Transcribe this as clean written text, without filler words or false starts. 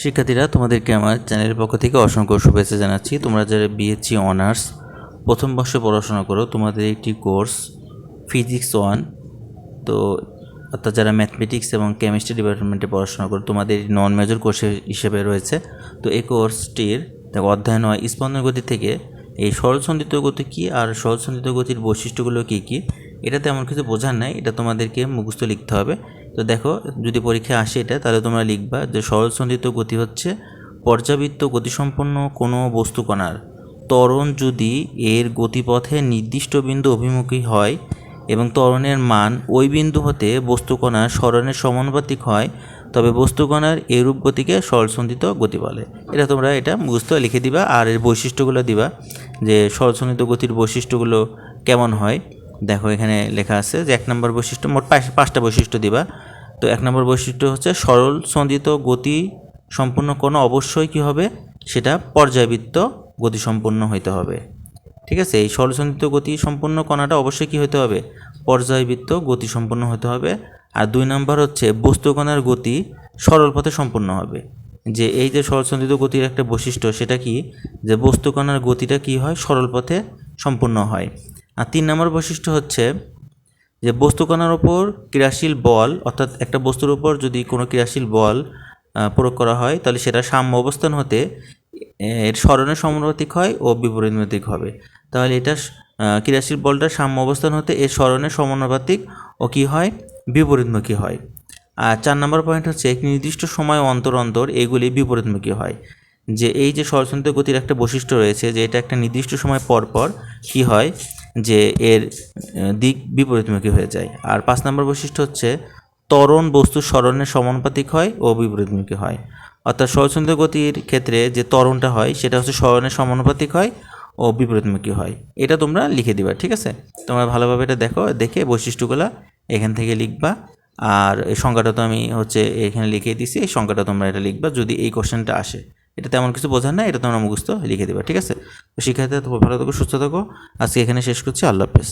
শিক্ষার্থীরা, তোমাদেরকে আমার চ্যানেলের পক্ষ থেকে অসংখ্য শুভেচ্ছা জানাচ্ছি। তোমরা যারা বিএসসি অনার্স প্রথম বর্ষে পড়াশোনা করো, তোমাদের একটি কোর্স ফিজিক্স 1, তো অর্থাৎ যারা ম্যাথমেটিক্স এবং কেমিস্ট্রি ডিপার্টমেন্টে পড়াশোনা করো, তোমাদের নন মেজর কোর্স হিসেবে রয়েছে। তো এই কোর্সটির অধ্যায়ন হয় স্পন্দন গতি থেকে এই সরলসন্ধিত গতি কী আর সরলসন্ধিত গতির বৈশিষ্ট্যগুলো কী কী, এটা তেমন কিছু বোঝার নাই, এটা তোমাদেরকে মুখস্থ লিখতে হবে। তো দেখো, যদি পরীক্ষায় আসে এটা, তাহলে তোমরা লিখবা যে সরলসন্ধিত গতি হচ্ছে পর্যাবৃত্ত গতিসম্পন্ন কোনো বস্তুকণার ত্বরণ যদি এর গতিপথে নির্দিষ্ট বিন্দু অভিমুখী হয় এবং ত্বরণের মান ওই বিন্দু হতে বস্তুকণার সরণের সমানুপাতিক হয়, তবে বস্তুকণার এরূপ গতিকে সরলসন্ধিত গতি বলে। এটা তোমরা মুখস্থ লিখে দিবা, আর এর বৈশিষ্ট্যগুলো দিবা যে সরলসন্ধিত গতির বৈশিষ্ট্যগুলো কেমন হয়। দেখো, এখানে লেখা আছে যে 1 নম্বর বৈশিষ্ট্য, মোট 5টা বৈশিষ্ট্য দিবা। তো 1 নম্বর বৈশিষ্ট্য হচ্ছে সরলসন্ধিত গতি সম্পূর্ণ কোনো অবশ্যই কী হবে, সেটা পর্যায়বৃত্ত গতিসম্পন্ন হইতে হবে। ঠিক আছে, এই সরলসন্ধিত গতি সম্পন্ন কণাটা অবশ্যই কী হতে হবে, পর্যায়বৃত্ত গতিসম্পন্ন হতে হবে। আর 2 নম্বর হচ্ছে বস্তুকণার গতি সরল পথে সম্পন্ন হবে। যে এই যে সরলসন্ধিত গতির একটা বৈশিষ্ট্য, সেটা কি, যে বস্তুকণার গতিটা কি হয়, সরল পথে সম্পূর্ণ হয়। আর 3 নম্বর বৈশিষ্ট্য হচ্ছে যে বস্তুকণার ওপর ক্রিয়াশীল বল, অর্থাৎ একটা বস্তুর উপর যদি কোনো ক্রিয়াশীল বল প্রয়োগ করা হয়, তাহলে সেটা সাম্য অবস্থান হতে এর সরণের সমানুপাতিক হয় ও বিপরীতমুখী হবে। তাহলে এটা ক্রিয়াশীল বলটা সাম্য অবস্থান হতে এর সরণের সমানুপাতিক ও কী হয়, বিপরীতমুখী হয়। আর 4 নম্বর পয়েন্ট হচ্ছে এক নির্দিষ্ট সময় অন্তর অন্তর এগুলি বিপরীতমুখী হয়। যে এই যে সরলসন্ধিত গতির একটা বৈশিষ্ট্য রয়েছে, যে এটা একটা নির্দিষ্ট সময় পর পর কী হয়, যে এর দিক বিপরীতমুখী হয়ে যায়। আর 5 নম্বর বৈশিষ্ট্য হচ্ছে ত্বরণ বস্তুর সরণের সমানুপাতিক হয় ও বিপরীতমুখী হয়। অর্থাৎ সরলসন্ধিত গতির ক্ষেত্রে যে ত্বরণটা হয়, সেটা হচ্ছে সরণের সমানুপাতিক হয় ও বিপরীতমুখী হয়। এটা তোমরা লিখে দিবা। ঠিক আছে, তোমরা ভালোভাবে এটা দেখো, দেখে বৈশিষ্ট্যগুলো এখান থেকে লিখবা। আর এই সংখ্যাটা তো আমি এখানে লিখে দিছি, এই সংখ্যাটা তোমরা এটা লিখবা যদি এই কোশ্চেনটা আসে। এটা তেমন কিছু বোঝার না, এটা তোমরা মুখস্থ লিখে দিবা। ঠিক আছে, তো শিক্ষার্থীরা, ভালো থাকো, সুস্থ থাকো। আজকে এখানে শেষ করছি। আল্লাহ হাফেজ।